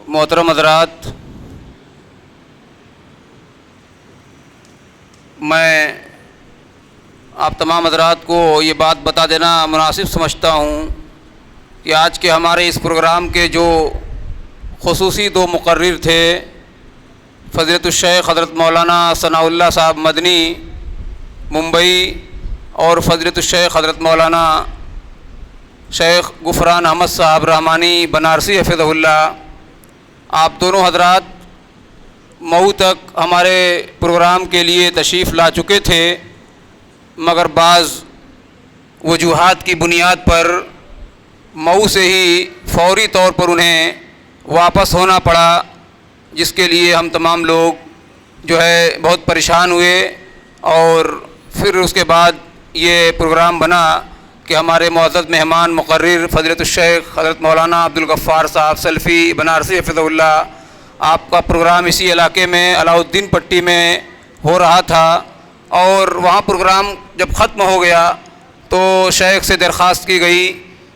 محترم حضرات، میں آپ تمام حضرات کو یہ بات بتا دینا مناسب سمجھتا ہوں کہ آج کے ہمارے اس پروگرام کے جو خصوصی دو مقرر تھے، فضیلت الشیخ حضرت مولانا ثناء اللہ صاحب مدنی ممبئی اور فضیلت الشیخ حضرت مولانا شیخ غفران احمد صاحب رحمانی بنارسی حفظہ اللہ، آپ دونوں حضرات مئو تک ہمارے پروگرام کے لیے تشریف لا چکے تھے، مگر بعض وجوہات کی بنیاد پر مئو سے ہی فوری طور پر انہیں واپس ہونا پڑا، جس کے لیے ہم تمام لوگ جو ہے بہت پریشان ہوئے۔ اور پھر اس کے بعد یہ پروگرام بنا کہ ہمارے معزز مہمان مقرر فضیلت الشیخ حضرت مولانا عبدالغفار صاحب سلفی بنارسی حفظہ اللہ، آپ کا پروگرام اسی علاقے میں علاء الدین پٹی میں ہو رہا تھا، اور وہاں پروگرام جب ختم ہو گیا تو شیخ سے درخواست کی گئی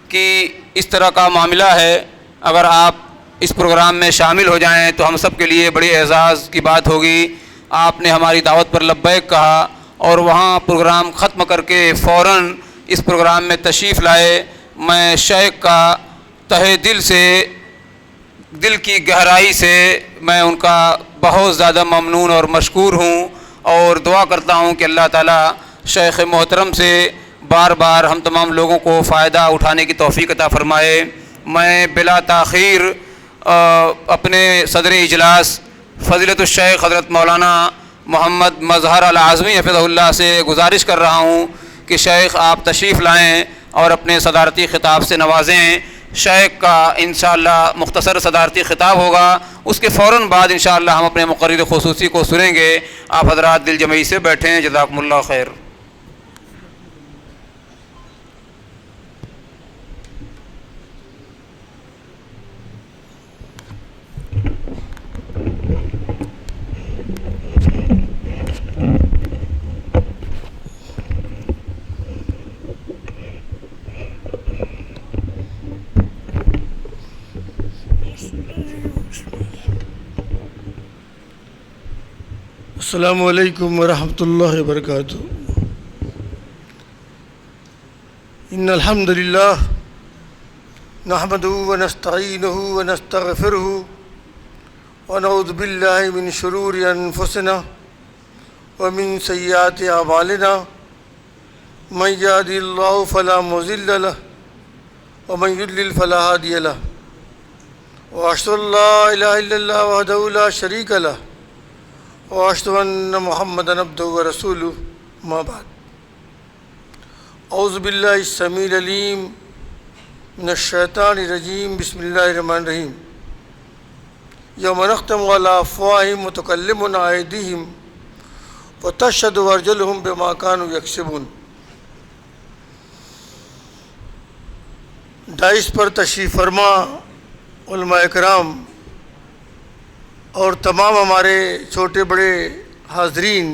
کہ اس طرح کا معاملہ ہے، اگر آپ اس پروگرام میں شامل ہو جائیں تو ہم سب کے لیے بڑی اعزاز کی بات ہوگی۔ آپ نے ہماری دعوت پر لبیک کہا اور وہاں پروگرام ختم کر کے فوراً اس پروگرام میں تشریف لائے۔ میں شیخ کا تہہ دل سے، دل کی گہرائی سے میں ان کا بہت زیادہ ممنون اور مشکور ہوں، اور دعا کرتا ہوں کہ اللہ تعالیٰ شیخ محترم سے بار بار ہم تمام لوگوں کو فائدہ اٹھانے کی توفیق عطا فرمائے۔ میں بلا تاخیر اپنے صدر اجلاس فضیلت الشیخ حضرت مولانا محمد مظہر العظمی حفظہ اللہ سے گزارش کر رہا ہوں کہ شیخ آپ تشریف لائیں اور اپنے صدارتی خطاب سے نوازیں۔ شیخ کا انشاءاللہ مختصر صدارتی خطاب ہوگا، اس کے فوراً بعد انشاءاللہ ہم اپنے مقرر خصوصی کو سنیں گے۔ آپ حضرات دل جمعی سے بیٹھیں، جزاکم اللہ خیر۔ السلام علیکم ورحمۃ اللہ وبرکاتہ۔ ان الحمد للہ نحمدہ ونستعینہ ونستغفرہ ونعوذ باللہ من شرور انفسنا ومن سیئات اعمالنا، من یہدہ اللہ فلا مضل لہ ومن یضلل فلا ہادی لہ، واشہد ان لا الہ الا اللہ وحدہ لا شریک لہ، واشہد ان محمدا عبدہ ورسولہ، اما بعد۔ اعوذ باللہ السمیع العلیم من الشیطان الرجیم، بسم اللہ الرحمن الرحیم۔ یوم نختم علی افواہہم وتکلمنا ایدیہم وتشہد ارجلہم بما کانوا یکسبون۔ دائس پر تشریف فرما علماء اکرام اور تمام ہمارے چھوٹے بڑے حاضرین،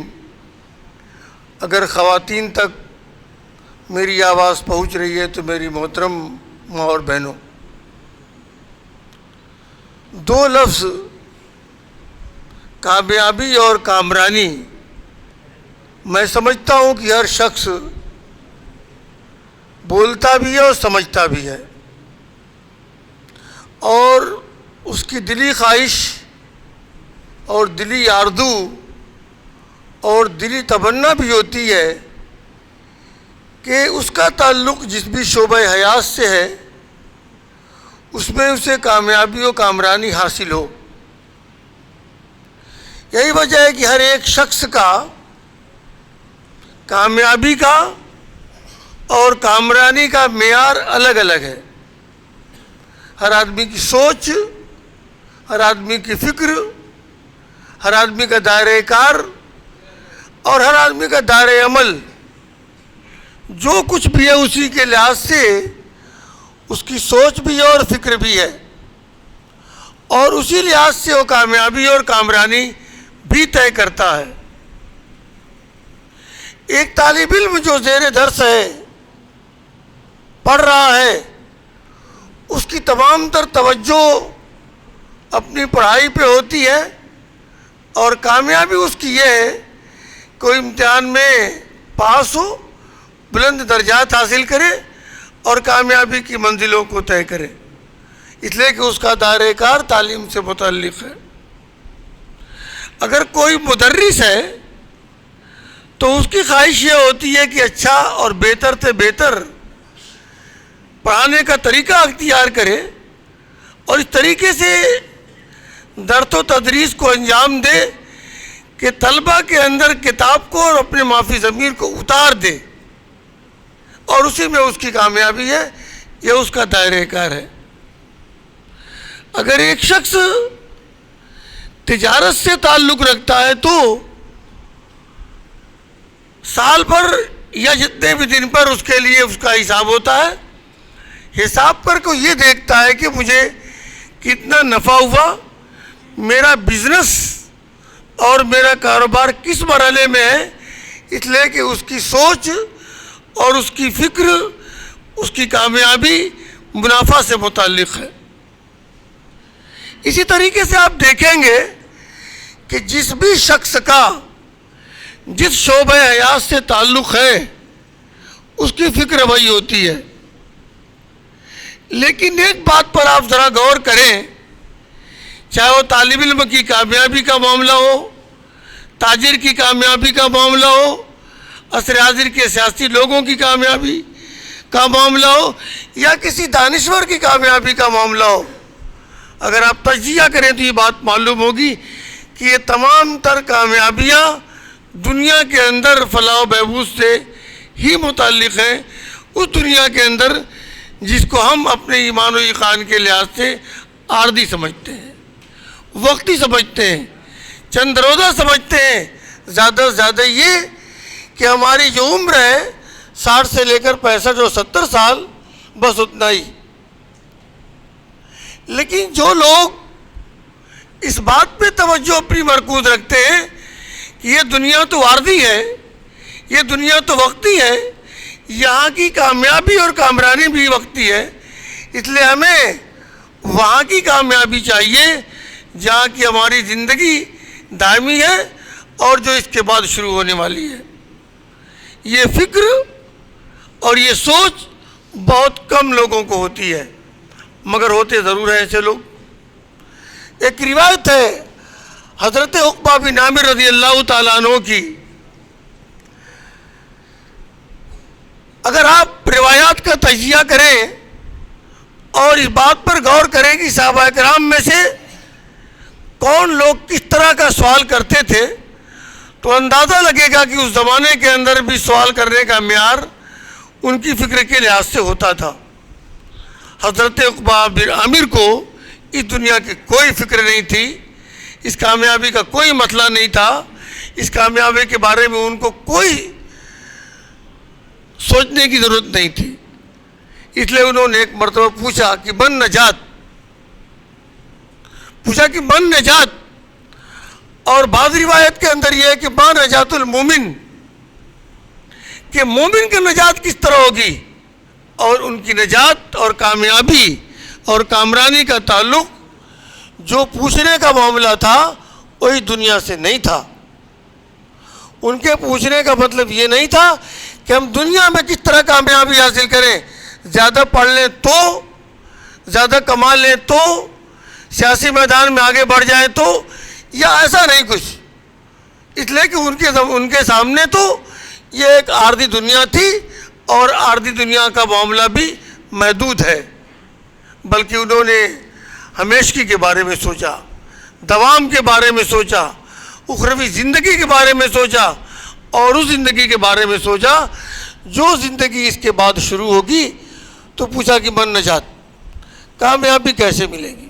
اگر خواتین تک میری آواز پہنچ رہی ہے تو میری محترم ماں اور بہنوں، دو لفظ کامیابی اور کامرانی میں سمجھتا ہوں کہ ہر شخص بولتا بھی ہے اور سمجھتا بھی ہے، اور اس کی دلی خواہش اور دلی آرزو اور دلی تمنا بھی ہوتی ہے کہ اس کا تعلق جس بھی شعبہ حیات سے ہے اس میں اسے کامیابی و کامرانی حاصل ہو۔ یہی وجہ ہے کہ ہر ایک شخص کا کامیابی کا اور کامرانی کا معیار الگ الگ ہے۔ ہر آدمی کی سوچ، ہر آدمی کی فکر، ہر آدمی کا دائرہ کار اور ہر آدمی کا دائرہ عمل جو کچھ بھی ہے اسی کے لحاظ سے اس کی سوچ بھی ہے اور فکر بھی ہے، اور اسی لحاظ سے وہ کامیابی اور کامرانی بھی طے کرتا ہے۔ ایک طالب علم جو زیر درس ہے، پڑھ رہا ہے، اس کی تمام تر توجہ اپنی پڑھائی پہ ہوتی ہے، اور کامیابی اس کی یہ ہے کوئی امتحان میں پاس ہو، بلند درجات حاصل کرے اور کامیابی کی منزلوں کو طے کرے، اس لیے کہ اس کا دائرہ کار تعلیم سے متعلق ہے۔ اگر کوئی مدرس ہے تو اس کی خواہش یہ ہوتی ہے کہ اچھا اور بہتر سے بہتر پڑھانے کا طریقہ اختیار کرے اور اس طریقے سے درس و تدریس کو انجام دے کہ طلبہ کے اندر کتاب کو اور اپنے مافی ضمیر کو اتار دے، اور اسی میں اس کی کامیابی ہے، یہ اس کا دائرہ کار ہے۔ اگر ایک شخص تجارت سے تعلق رکھتا ہے تو سال پر یا جتنے بھی دن پر اس کے لیے اس کا حساب ہوتا ہے، حساب کر کے یہ دیکھتا ہے کہ مجھے کتنا نفع ہوا، میرا بزنس اور میرا کاروبار کس مرحلے میں ہے، اس لیے کہ اس کی سوچ اور اس کی فکر، اس کی کامیابی منافع سے متعلق ہے۔ اسی طریقے سے آپ دیکھیں گے کہ جس بھی شخص کا جس شعبہ حیات سے تعلق ہے اس کی فکر وہی ہوتی ہے، لیکن ایک بات پر آپ ذرا غور کریں، چاہے وہ طالب علم کی کامیابی کا معاملہ ہو، تاجر کی کامیابی کا معاملہ ہو، عصر حاضر کے سیاسی لوگوں کی کامیابی کا معاملہ ہو، یا کسی دانشور کی کامیابی کا معاملہ ہو، اگر آپ تجزیہ کریں تو یہ بات معلوم ہوگی کہ یہ تمام تر کامیابیاں دنیا کے اندر فلاح و بہبود سے ہی متعلق ہیں، اس دنیا کے اندر جس کو ہم اپنے ایمان و ایقان کے لحاظ سے عارضی سمجھتے ہیں، وقتی سمجھتے ہیں، چند روزہ سمجھتے ہیں، زیادہ سے زیادہ یہ کہ ہماری جو عمر ہے 60 سے لے کر 65 اور 70 سال، بس اتنا ہی۔ لیکن جو لوگ اس بات پہ توجہ اپنی مرکوز رکھتے ہیں کہ یہ دنیا تو عارضی ہے، یہ دنیا تو وقتی ہے، یہاں کی کامیابی اور کامرانی بھی وقتی ہے، اس لیے ہمیں وہاں کی کامیابی چاہیے جہاں کی ہماری زندگی دائمی ہے اور جو اس کے بعد شروع ہونے والی ہے۔ یہ فکر اور یہ سوچ بہت کم لوگوں کو ہوتی ہے، مگر ہوتے ضرور ہیں ایسے لوگ۔ ایک روایت ہے حضرت عقبہ بن عامر رضی اللہ تعالیٰ عنہ کی، اگر آپ روایات کا تجزیہ کریں اور اس بات پر غور کریں کہ صحابہ کرام میں سے کون لوگ کس طرح کا سوال کرتے تھے تو اندازہ لگے گا کہ اس زمانے کے اندر بھی سوال کرنے کا معیار ان کی فکر کے لحاظ سے ہوتا تھا۔ حضرت عقبہ بن عامر کو اس دنیا کی کوئی فکر نہیں تھی، اس کامیابی کا کوئی مسئلہ نہیں تھا، اس کامیابی کے بارے میں ان کو کوئی سوچنے کی ضرورت نہیں تھی، اس لیے انہوں نے ایک مرتبہ پوچھا کہ من نجات، اور بعض روایت کے اندر یہ ہے کہ ما نجات المومن، کہ مومن کی نجات کس طرح ہوگی، اور ان کی نجات اور کامیابی اور کامرانی کا تعلق جو پوچھنے کا معاملہ تھا وہی دنیا سے نہیں تھا۔ ان کے پوچھنے کا مطلب یہ نہیں تھا کہ ہم دنیا میں کس طرح کامیابی حاصل کریں، زیادہ پڑھ لیں تو، زیادہ کما لیں تو، سیاسی میدان میں آگے بڑھ جائیں تو، یا ایسا نہیں کچھ، اس لیے کہ ان کے سامنے تو یہ ایک عارضی دنیا تھی اور عارضی دنیا کا معاملہ بھی محدود ہے، بلکہ انہوں نے ہمیشگی کے بارے میں سوچا، دوام کے بارے میں سوچا، اخروی زندگی کے بارے میں سوچا، اور اس زندگی کے بارے میں سوچا جو زندگی اس کے بعد شروع ہوگی، تو پوچھا کہ من نجات، کامیابی کیسے ملے گی۔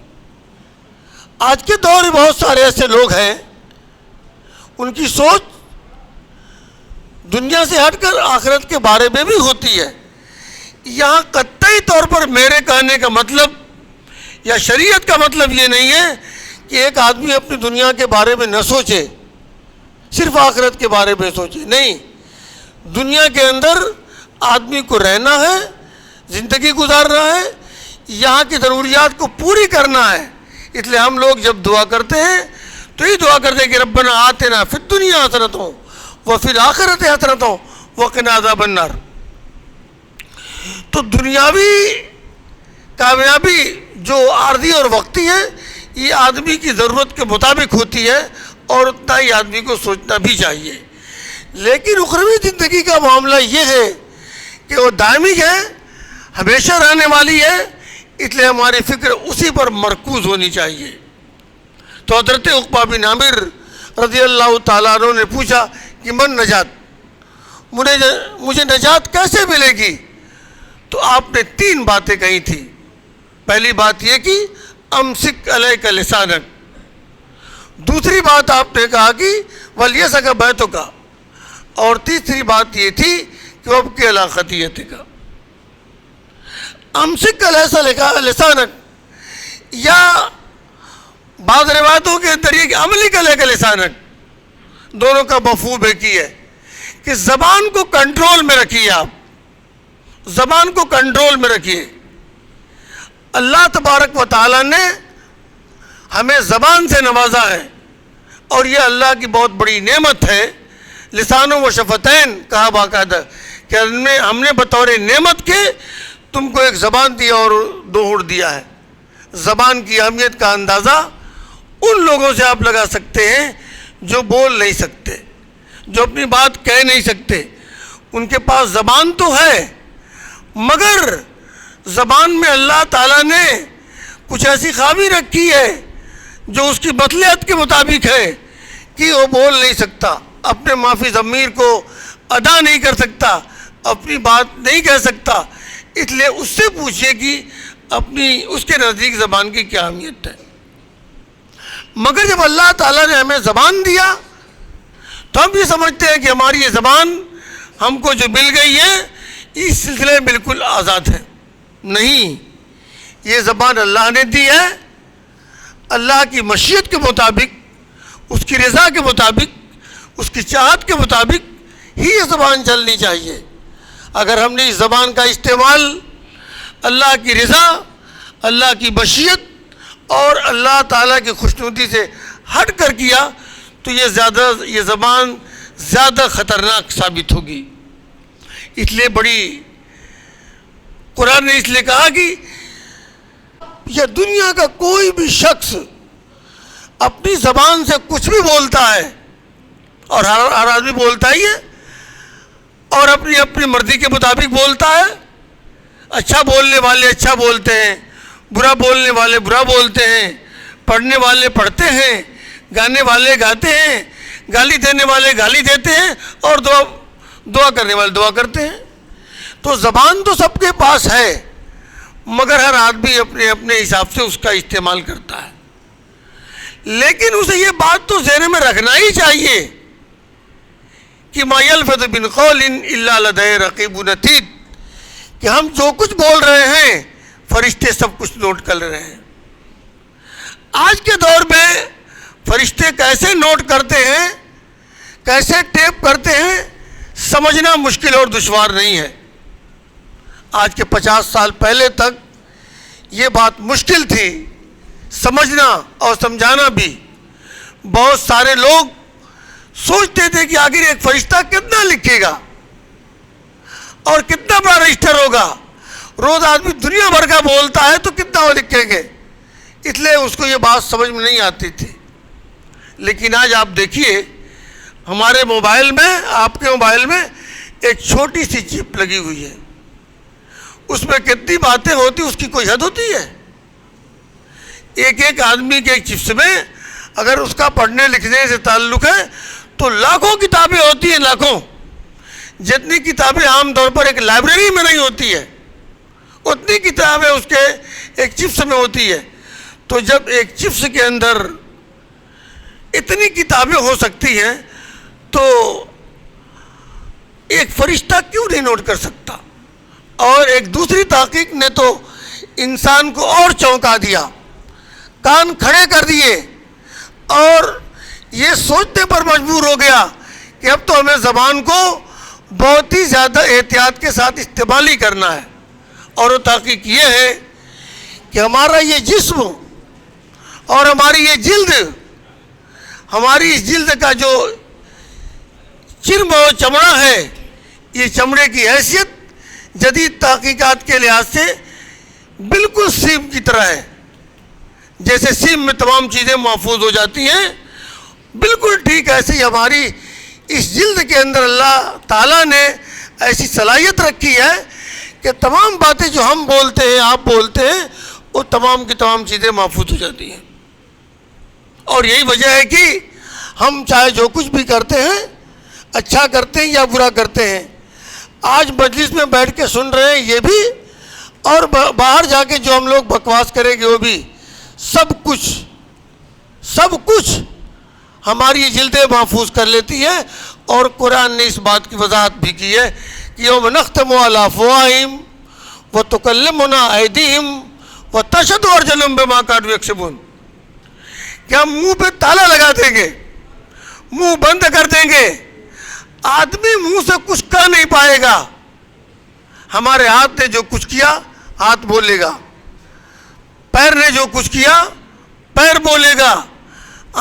آج کے دور میں بہت سارے ایسے لوگ ہیں، ان کی سوچ دنیا سے ہٹ کر آخرت کے بارے میں بھی ہوتی ہے۔ یہاں قطعی طور پر میرے کہنے کا مطلب یا شریعت کا مطلب یہ نہیں ہے کہ ایک آدمی اپنی دنیا کے بارے میں نہ سوچے، صرف آخرت کے بارے میں سوچے، نہیں، دنیا کے اندر آدمی کو رہنا ہے، زندگی گزارنا ہے، یہاں کی ضروریات کو پوری کرنا ہے، اس لیے ہم لوگ جب دعا کرتے ہیں تو یہ دعا کرتے ہیں کہ ربنا آتنا فی الدنیا حسنۃ وفی الآخرۃ حسنۃ وقنا عذاب النار. تو دنیاوی کامیابی جو عارضی اور وقتی ہے یہ آدمی کی ضرورت کے مطابق ہوتی ہے اور اتنا ہی آدمی کو سوچنا بھی چاہیے. لیکن اخروی زندگی کا معاملہ یہ ہے کہ وہ دائمی ہے, ہمیشہ رہنے والی ہے, اس لیے ہماری فکر اسی پر مرکوز ہونی چاہیے. تو حضرت عقبہ بن عامر رضی اللہ تعالیٰ عنہ نے پوچھا کہ من نجات, مجھے نجات کیسے ملے گی؟ تو آپ نے 3 باتیں کہی تھی. پہلی بات یہ کہ امسک علیک لسانک, دوسری بات آپ نے کہا کہ ولیسک بیتک, اور تیسری بات یہ تھی کہ وابکی علی خطیئتک. امسک علیک لسانک, یا بعض روایتوں کے اندر یہ کہ عملک علیک لسانک, دونوں کا مفہوم ایک ہی ہے کہ زبان کو کنٹرول میں رکھیے. آپ زبان کو کنٹرول میں رکھیے. اللہ تبارک و تعالیٰ نے ہمیں زبان سے نوازا ہے اور یہ اللہ کی بہت بڑی نعمت ہے. لسان و شفتین کہا باقاعدہ کہ ہم نے بطور نعمت کے تم کو ایک زبان دی اور 2 ہونٹ دیا ہے. زبان کی اہمیت کا اندازہ ان لوگوں سے آپ لگا سکتے ہیں جو بول نہیں سکتے, جو اپنی بات کہہ نہیں سکتے. ان کے پاس زبان تو ہے مگر زبان میں اللہ تعالیٰ نے کچھ ایسی خامی رکھی ہے جو اس کی مصلحت کے مطابق ہے کہ وہ بول نہیں سکتا, اپنے معافی ضمیر کو ادا نہیں کر سکتا, اپنی بات نہیں کہہ سکتا. اس لیے اس سے پوچھئے کہ اس کے نزدیک زبان کی کیا اہمیت ہے. مگر جب اللہ تعالیٰ نے ہمیں زبان دیا تو ہم یہ سمجھتے ہیں کہ ہماری یہ زبان ہم کو جو مل گئی ہے اس سلسلے میں بالکل آزاد ہے. نہیں, یہ زبان اللہ نے دی ہے, اللہ کی مشیت کے مطابق, اس کی رضا کے مطابق, اس کی چاہت کے مطابق ہی یہ زبان چلنی چاہیے. اگر ہم نے اس زبان کا استعمال اللہ کی رضا, اللہ کی مشیت اور اللہ تعالیٰ کی خوشنودی سے ہٹ کر کیا تو یہ زبان زیادہ خطرناک ثابت ہوگی. اس لیے قرآن نے اس لیے کہا کہ یہ دنیا کا کوئی بھی شخص اپنی زبان سے کچھ بھی بولتا ہے, اور ہر آدمی بولتا ہی ہے اور اپنی مرضی کے مطابق بولتا ہے. اچھا بولنے والے اچھا بولتے ہیں, برا بولنے والے برا بولتے ہیں, پڑھنے والے پڑھتے ہیں, گانے والے گاتے ہیں, گالی دینے والے گالی دیتے ہیں, اور دعا کرنے والے دعا کرتے ہیں. تو زبان تو سب کے پاس ہے مگر ہر آدمی اپنے حساب سے اس کا استعمال کرتا ہے. لیکن اسے یہ بات تو ذہن میں رکھنا ہی چاہیے کہ ما یلفظ من قول الا لدیہ رقیب عتید, کہ ہم جو کچھ بول رہے ہیں فرشتے سب کچھ نوٹ کر رہے ہیں. آج کے دور میں فرشتے کیسے نوٹ کرتے ہیں, کیسے ٹیپ کرتے ہیں, سمجھنا مشکل اور دشوار نہیں ہے. آج کے 50 سال پہلے تک یہ بات مشکل تھی سمجھنا اور سمجھانا بھی. بہت سارے لوگ سوچتے تھے کہ آخر ایک فرشتہ کتنا لکھے گا اور کتنا بڑا رجسٹر ہوگا, روز آدمی دنیا بھر کا بولتا ہے تو کتنا وہ لکھیں گے. اس لیے اس کو یہ بات سمجھ میں نہیں آتی تھی. لیکن آج آپ دیکھیے ہمارے موبائل میں, آپ کے موبائل میں ایک چھوٹی سی چپ لگی ہوئی ہے, اس میں کتنی باتیں ہوتی, اس کی کوئی حد ہوتی ہے؟ ایک آدمی کے ایک چپس میں اگر اس کا پڑھنے لکھنے سے تعلق ہے تو لاکھوں کتابیں ہوتی ہیں, لاکھوں. جتنی کتابیں عام طور پر ایک لائبریری میں نہیں ہوتی ہے اتنی کتابیں اس کے ایک چپس میں ہوتی ہے. تو جب ایک چپس کے اندر اتنی کتابیں ہو سکتی ہیں تو ایک فرشتہ کیوں نہیں نوٹ کر سکتا؟ اور ایک دوسری تحقیق نے تو انسان کو اور چونکا دیا, کان کھڑے کر دیے اور یہ سوچنے پر مجبور ہو گیا کہ اب تو ہمیں زبان کو بہت ہی زیادہ احتیاط کے ساتھ استعمال ہی کرنا ہے. اور وہ تحقیق یہ ہے کہ ہمارا یہ جسم اور ہماری یہ جلد، ہماری اس جلد کا جو چرم و چمڑا ہے، یہ چمڑے کی حیثیت جدید تحقیقات کے لحاظ سے بالکل سیم کی طرح ہے. جیسے سیم میں تمام چیزیں محفوظ ہو جاتی ہیں، بالکل ٹھیک ایسے ہی ہماری اس جلد کے اندر اللہ تعالیٰ نے ایسی صلاحیت رکھی ہے کہ تمام باتیں جو ہم بولتے ہیں، آپ بولتے ہیں، وہ تمام کی تمام چیزیں محفوظ ہو جاتی ہیں. اور یہی وجہ ہے کہ ہم چاہے جو کچھ بھی کرتے ہیں، اچھا کرتے ہیں یا برا کرتے ہیں، آج مجلس میں بیٹھ کے سن رہے ہیں یہ بھی، اور باہر جا کے جو ہم لوگ بکواس کریں گے وہ بھی، سب کچھ ہماری یہ جلدیں محفوظ کر لیتی ہے. اور قرآن نے اس بات کی وضاحت بھی کی ہے کہ یوم نختم علی افواہہم وتکلمنا ایدیہم وتشہد ارجلہم بما کانوا یکسبون، کہ ہم منہ پہ تالا لگا دیں گے، منہ بند کر دیں گے، آدمی منہ سے کچھ کہہ نہیں پائے گا. ہمارے ہاتھ نے جو کچھ کیا ہاتھ بولے گا، پیر نے جو کچھ کیا پیر بولے گا،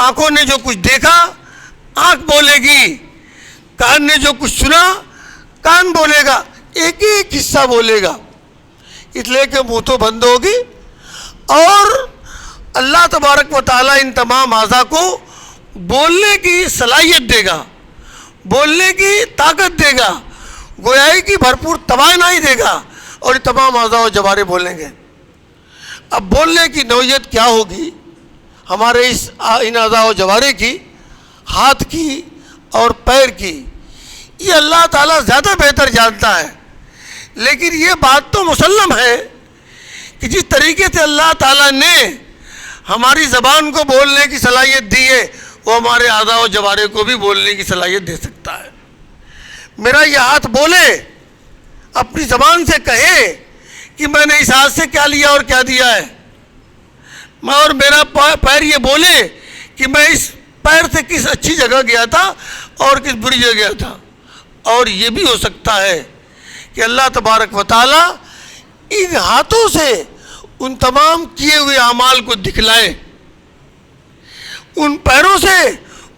آنکھوں نے جو کچھ دیکھا آنکھ بولے گی، کان نے جو کچھ سنا کان بولے گا، ایک ایک حصہ بولے گا. اس لیے کہ منہ تو بند ہوگی، اور اللہ تبارک و تعالیٰ ان تمام اعضاء کو بولنے کی صلاحیت دے گا، بولنے کی طاقت دے گا، گویائی کی بھرپور توانائی دے گا، اور یہ تمام اعضاء و جوارح بولیں گے. اب بولنے کی نوعیت کیا ہوگی ہمارے ان اعضاء و جوارح کی، ہاتھ کی اور پیر کی، یہ اللہ تعالیٰ زیادہ بہتر جانتا ہے. لیکن یہ بات تو مسلم ہے کہ جس طریقے سے اللہ تعالیٰ نے ہماری زبان کو بولنے کی صلاحیت دی ہے، وہ ہمارے اعضاء و جوارح کو بھی بولنے کی صلاحیت دے سکتا ہے. میرا یہ ہاتھ بولے، اپنی زبان سے کہے کہ میں نے اس ہاتھ سے کیا لیا اور کیا دیا ہے، اور میرا پیر یہ بولے کہ میں اس پیر سے کس اچھی جگہ گیا تھا اور کس بری جگہ گیا تھا. اور یہ بھی ہو سکتا ہے کہ اللہ تبارک و تعالیٰ ان ہاتھوں سے ان تمام کیے ہوئے اعمال کو دکھلائے، ان پیروں سے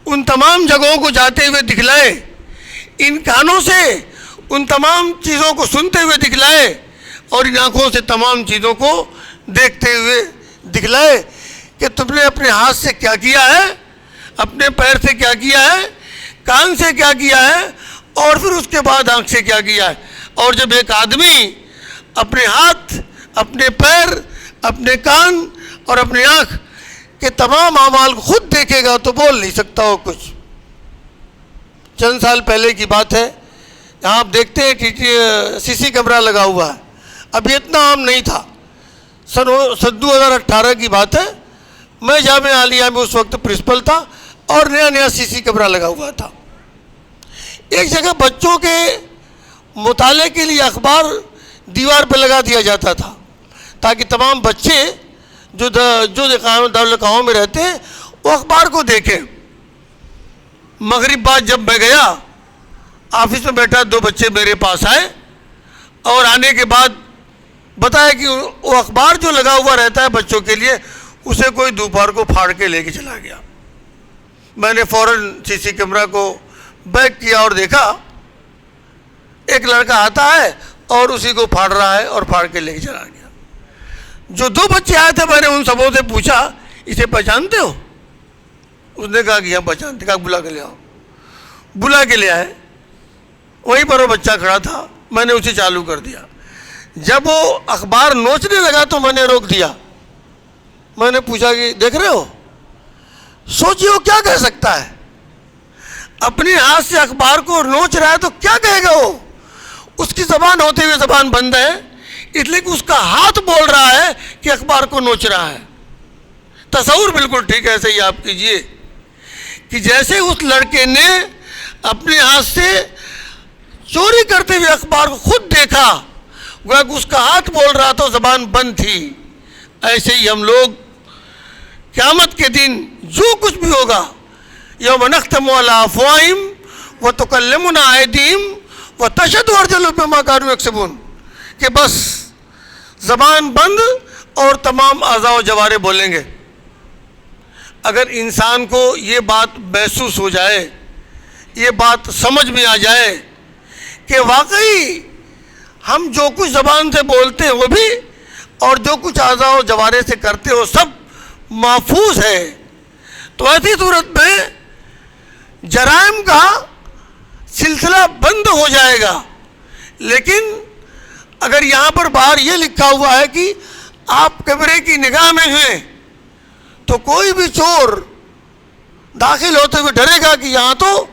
ان تمام جگہوں کو جاتے ہوئے دکھلائے، ان کانوں سے ان تمام چیزوں کو سنتے ہوئے دکھلائے، اور ان آنکھوں سے تمام چیزوں کو دیکھتے ہوئے دکھلائے کہ تم نے اپنے ہاتھ سے کیا کیا ہے، اپنے پیر سے کیا کیا ہے، کان سے کیا کیا ہے، اور پھر اس کے بعد آنکھ سے کیا کیا ہے. اور جب ایک آدمی اپنے ہاتھ، اپنے پیر، اپنے کان اور اپنی آنکھ کے تمام اعمال کو خود دیکھے گا تو بول نہیں سکتا ہو کچھ. چند سال پہلے کی بات ہے، یہاں آپ دیکھتے ہیں سی سی کیمرہ لگا ہوا ہے. اب یہ اتنا عام نہیں تھا، سن 2018 کی بات ہے. میں جامعہ عالیہ میں اس وقت پرنسپل تھا اور نیا سی سی کیمرہ لگا ہوا تھا. ایک جگہ بچوں کے مطالعے کے لیے اخبار دیوار پہ لگا دیا جاتا تھا تاکہ تمام بچے جو دارالقاؤں میں رہتے ہیں وہ اخبار کو دیکھیں. مغرب بعد جب میں گیا، آفس میں بیٹھا، 2 بچے میرے پاس آئے اور آنے کے بعد بتایا کہ وہ اخبار جو لگا ہوا رہتا ہے بچوں کے لیے، اسے کوئی دوپہر کو پھاڑ کے لے کے چلا گیا. میں نے فوراً سی سی کیمرہ کو بیک کیا اور دیکھا ایک لڑکا آتا ہے اور اسی کو پھاڑ رہا ہے اور پھاڑ کے لے کے چلا گیا. جو 2 بچے آئے تھے میں نے ان سبوں سے پوچھا اسے پہچانتے ہو؟ اس نے کہا کہ ہم پہچانتے. کہا بلا کے لے آؤ. بلا کے لے آئے، وہیں پر وہ بچہ کھڑا تھا، میں نے اسے چالو کر دیا. جب وہ اخبار نوچنے لگا تو میں نے روک دیا. میں نے پوچھا کہ دیکھ رہے ہو، سوچیے وہ کیا کہہ سکتا ہے؟ اپنے ہاتھ سے اخبار کو نوچ رہا ہے تو کیا کہے گا وہ؟ اس کی زبان ہوتے ہوئے زبان بند ہے، اس لیے کہ اس کا ہاتھ بول رہا ہے کہ اخبار کو نوچ رہا ہے. تصور بالکل ٹھیک ایسے ہی آپ کیجئے کہ جیسے اس لڑکے نے اپنے ہاتھ سے چوری کرتے ہوئے اخبار کو خود دیکھا، گویا کہ اس کا ہاتھ بول رہا تو زبان بند تھی، ایسے ہی ہم لوگ قیامت کے دن جو کچھ بھی ہوگا، یوم نختم علی افواہہم وتکلمنا ایدیہم وتشہد ارجلہم بما کانوا یکسبون، کہ بس زبان بند اور تمام اعضاء و جوارح بولیں گے. اگر انسان کو یہ بات محسوس ہو جائے، یہ بات سمجھ میں آ جائے کہ واقعی ہم جو کچھ زبان سے بولتے ہیں وہ بھی اور جو کچھ اعضاء و جوارح سے کرتے ہو سب محفوظ ہے، تو ایسی صورت میں جرائم کا سلسلہ بند ہو جائے گا۔ لیکن اگر یہاں پر باہر یہ لکھا ہوا ہے کہ آپ کیمرے کی نگاہ میں ہیں تو کوئی بھی چور داخل ہوتے ہوئے ڈرے گا کہ یہاں تو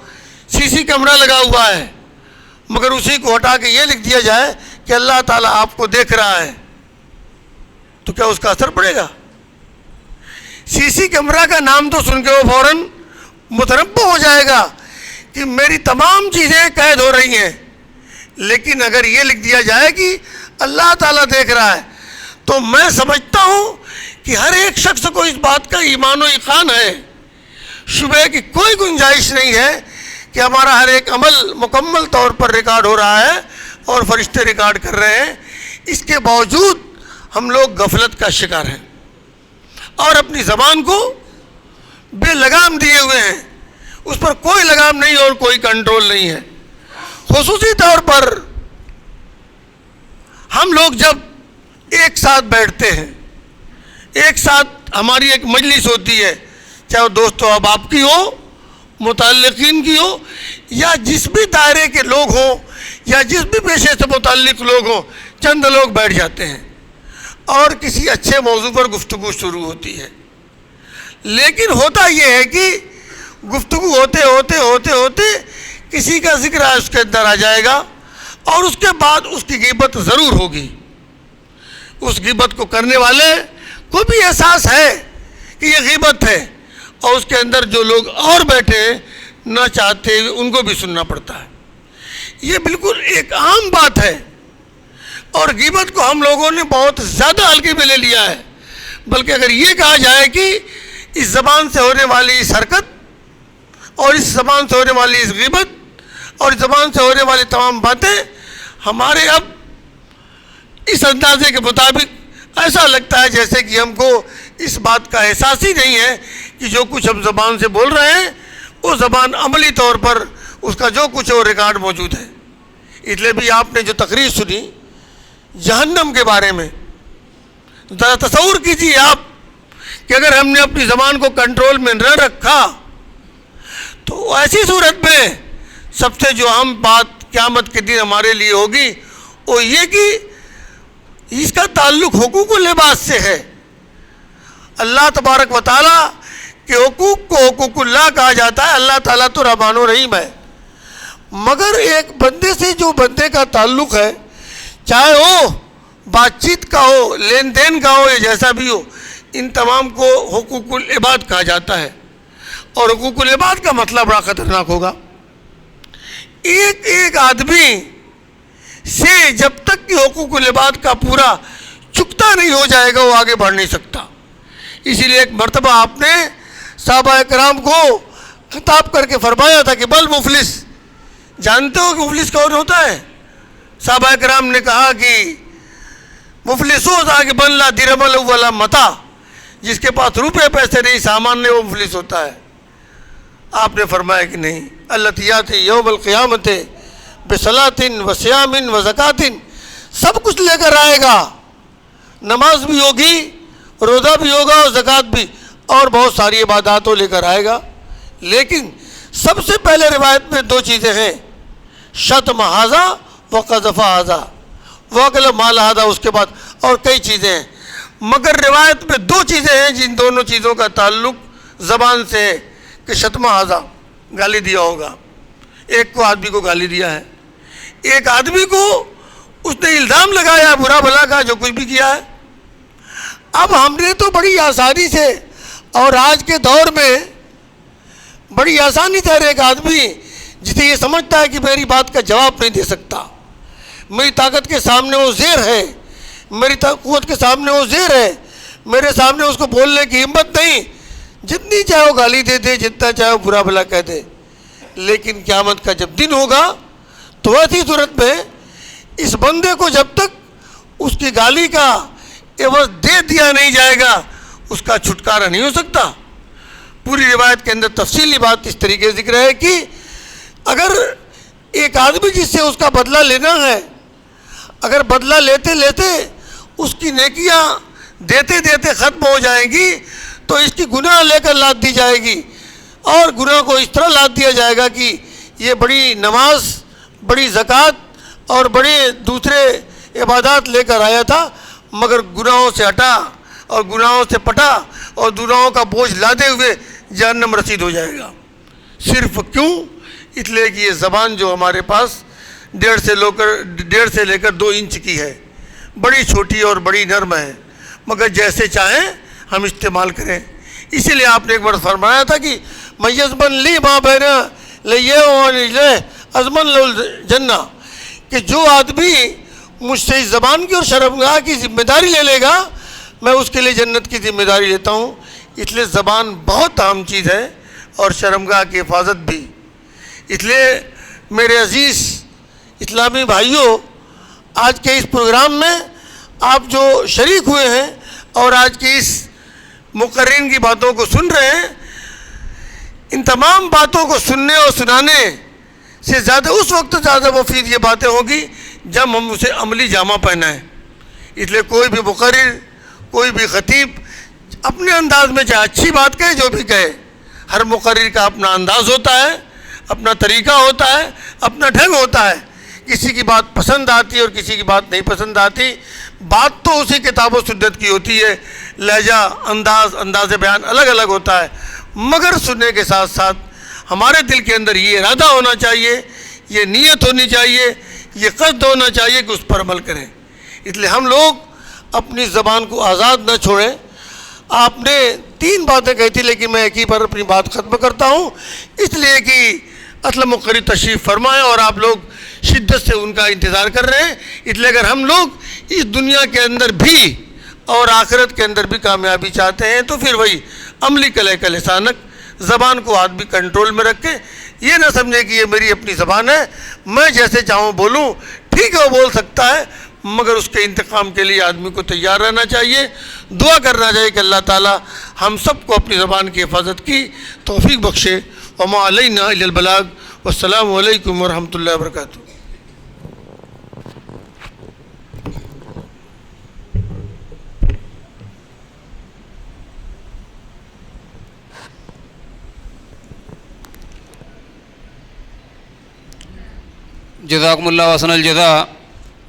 سی سی کیمرہ لگا ہوا ہے، مگر اسی کو ہٹا کے یہ لکھ دیا جائے کہ اللہ تعالیٰ آپ کو دیکھ رہا ہے، تو کیا اس کا اثر پڑے گا؟ سی سی کیمرہ کا نام تو سن کے وہ فوراً متنبع ہو جائے گا کہ میری تمام چیزیں قید ہو رہی ہیں، لیکن اگر یہ لکھ دیا جائے کہ اللہ تعالیٰ دیکھ رہا ہے تو میں سمجھتا ہوں کہ ہر ایک شخص کو اس بات کا ایمان و یقین ہے، شبہ کی کوئی گنجائش نہیں ہے کہ ہمارا ہر ایک عمل مکمل طور پر ریکارڈ ہو رہا ہے اور فرشتے ریکارڈ کر رہے ہیں۔ اس کے باوجود ہم لوگ غفلت کا شکار ہیں اور اپنی زبان کو بے لگام دیے ہوئے ہیں، اس پر کوئی لگام نہیں اور کوئی کنٹرول نہیں ہے۔ خصوصی طور پر ہم لوگ جب ایک ساتھ بیٹھتے ہیں، ایک ساتھ ہماری ایک مجلس ہوتی ہے، چاہے وہ دوست و احباب کی ہو، متعلقین کی ہو، یا جس بھی دائرے کے لوگ ہوں یا جس بھی پیشے سے متعلق لوگ ہوں، چند لوگ بیٹھ جاتے ہیں اور کسی اچھے موضوع پر گفتگو شروع ہوتی ہے۔ لیکن ہوتا یہ ہے کہ گفتگو ہوتے ہوتے ہوتے ہوتے کسی کا ذکر اس کے اندر آ جائے گا اور اس کے بعد اس کی غیبت ضرور ہوگی۔ اس غیبت کو کرنے والے کو بھی احساس ہے کہ یہ غیبت ہے اور اس کے اندر جو لوگ اور بیٹھے ہیں نہ چاہتے ان کو بھی سننا پڑتا ہے۔ یہ بالکل ایک عام بات ہے اور غیبت کو ہم لوگوں نے بہت زیادہ ہلکے میں لے لیا ہے، بلکہ اگر یہ کہا جائے کہ اس زبان سے ہونے والی اس حرکت اور اس زبان سے ہونے والی اس غیبت اور اس زبان سے ہونے والی تمام باتیں ہمارے اب اس اندازے کے مطابق ایسا لگتا ہے جیسے کہ ہم کو اس بات کا احساس ہی نہیں ہے کہ جو کچھ ہم زبان سے بول رہے ہیں وہ زبان عملی طور پر اس کا جو کچھ ہے وہ ریکارڈ موجود ہے۔ اس لیے بھی آپ نے جو تقریر سنی جہنم کے بارے میں، ذرا تصور کیجیے آپ کہ اگر ہم نے اپنی زبان کو کنٹرول میں نہ رکھا تو ایسی صورت میں سب سے جو اہم بات قیامت کے دن ہمارے لیے ہوگی وہ یہ کہ اس کا تعلق حقوق اللباس سے ہے۔ اللہ تبارک و تعالیٰ کے حقوق کو حقوق اللہ کہا جاتا ہے۔ اللہ تعالیٰ تو رحمان و رحیم ہے، مگر ایک بندے سے جو بندے کا تعلق ہے، چاہے وہ بات چیت کا ہو، لین دین کا ہو یا جیسا بھی ہو، ان تمام کو حقوق العباد کہا جاتا ہے۔ اور حقوق العباد کا مطلب بڑا خطرناک ہوگا۔ ایک ایک آدمی سے جب تک کہ حقوق العباد کا پورا چکتا نہیں ہو جائے گا وہ آگے بڑھ نہیں سکتا۔ اسی لیے ایک مرتبہ آپ نے صحابہ کرام کو خطاب کر کے فرمایا تھا کہ بل مفلس، جانتے ہو کہ مفلس کون ہوتا ہے؟ صحابہ کرام نے کہا کہ مفلس ہوتا کہ بن لا درہم له ولا متاع، جس کے پاس روپے پیسے نہیں، سامان نہیں، وہ مفلس ہوتا ہے۔ آپ نے فرمایا کہ نہیں، اللتیات یوم القیامت بصلاۃ وصیام وزکوٰۃ، سب کچھ لے کر آئے گا، نماز بھی ہوگی، روزہ بھی ہوگا اور زکوٰۃ بھی، اور بہت ساری عباداتوں لے کر آئے گا، لیکن سب سے پہلے روایت میں دو چیزیں ہیں، شتم ھذا وقذف ھذا واکل مال ھذا، اس کے بعد اور کئی چیزیں ہیں، مگر روایت میں دو چیزیں ہیں جن دونوں چیزوں کا تعلق زبان سے ہے کہ شتم ھذا، گالی دیا ہوگا، ایک کو آدمی کو گالی دیا ہے، ایک آدمی کو اس نے الزام لگایا برا بھلا کا جو کچھ بھی کیا ہے۔ اب ہم نے تو بڑی آسانی سے اور آج کے دور میں بڑی آسانی سے ہر ایک آدمی جسے یہ سمجھتا ہے کہ میری بات کا جواب نہیں دے سکتا، میری طاقت کے سامنے وہ زیر ہے، میری قوت کے سامنے وہ زیر ہے، میرے سامنے اس کو بولنے کی ہمت نہیں، جتنی چاہے وہ گالی دے دے، جتنا چاہے وہ برا بھلا کہہ دے۔ لیکن قیامت کا جب دن ہوگا تو ایسی صورت میں اس بندے کو جب تک اس کی گالی کا عوض دے دیا نہیں جائے گا اس کا چھٹکارا نہیں ہو سکتا۔ پوری روایت کے اندر تفصیلی بات اس طریقے سے ذکر ہے کہ اگر ایک آدمی جس سے اس کا بدلہ لینا ہے، اگر بدلہ لیتے لیتے اس کی نیکیاں دیتے دیتے ختم ہو جائیں گی تو اس کی گناہ لے کر لاد دی جائے گی، اور گناہ کو اس طرح لاد دیا جائے گا کہ یہ بڑی نماز، بڑی زکوٰۃ اور بڑے دوسرے عبادات لے کر آیا تھا، مگر گناہوں سے ہٹا اور گناہوں سے پٹا اور گناہوں کا بوجھ لادے ہوئے جہنم رسید ہو جائے گا۔ صرف کیوں؟ اس لیے کہ یہ زبان جو ہمارے پاس 1.5 سے لے کر 2 انچ کی ہے، بڑی چھوٹی اور بڑی نرم ہے، مگر جیسے چاہیں ہم استعمال کریں۔ اسی لیے آپ نے ایک بار فرمایا تھا کہ میزبن لی ماں بہنا لے ازمن الجنہ، کہ جو آدمی مجھ سے اس زبان کی اور شرمگاہ کی ذمہ داری لے لے گا، میں اس کے لیے جنت کی ذمہ داری لیتا ہوں۔ اس لیے زبان بہت اہم چیز ہے اور شرمگاہ کی حفاظت بھی۔ اس لیے میرے عزیز اسلامی بھائیوں، آج کے اس پروگرام میں آپ جو شریک ہوئے ہیں اور آج کی اس مقررین کی باتوں کو سن رہے ہیں، ان تمام باتوں کو سننے اور سنانے سے زیادہ اس وقت زیادہ مفید یہ باتیں ہوگی جب ہم اسے عملی جامہ پہنائیں۔ اس لیے کوئی بھی مقرر، کوئی بھی خطیب اپنے انداز میں چاہے اچھی بات کہے، جو بھی کہے، ہر مقرر کا اپنا انداز ہوتا ہے، اپنا طریقہ ہوتا ہے، اپنا ڈھنگ ہوتا ہے۔ کسی کی بات پسند آتی اور کسی کی بات نہیں پسند آتی۔ بات تو اسی کتاب و سنت کی ہوتی ہے، لہجہ، انداز بیان الگ الگ ہوتا ہے، مگر سننے کے ساتھ ساتھ ہمارے دل کے اندر یہ ارادہ ہونا چاہیے، یہ نیت ہونی چاہیے، یہ قصد ہونا چاہیے کہ اس پر عمل کریں۔ اس لیے ہم لوگ اپنی زبان کو آزاد نہ چھوڑیں۔ آپ نے 3 باتیں کہی تھی، لیکن میں ایک ہی پر اپنی بات ختم کرتا ہوں، اس لیے کہ اصل مقرر تشریف فرمائیں اور آپ لوگ شدت سے ان کا انتظار کر رہے ہیں۔ اس لیے اگر ہم لوگ اس دنیا کے اندر بھی اور آخرت کے اندر بھی کامیابی چاہتے ہیں تو پھر وہی عملی کلہ لسانک، زبان کو آدمی بھی کنٹرول میں رکھے۔ یہ نہ سمجھے کہ یہ میری اپنی زبان ہے، میں جیسے چاہوں بولوں، ٹھیک ہے وہ بول سکتا ہے، مگر اس کے انتقام کے لیے آدمی کو تیار رہنا چاہیے، دعا کرنا چاہیے کہ اللہ تعالی ہم سب کو اپنی زبان کی حفاظت کی توفیق بخشے۔ وما علینا الا البلاغ، والسلام علیکم ورحمۃ اللہ وبرکاتہ۔ جزاکم اللہ حسن الجزا۔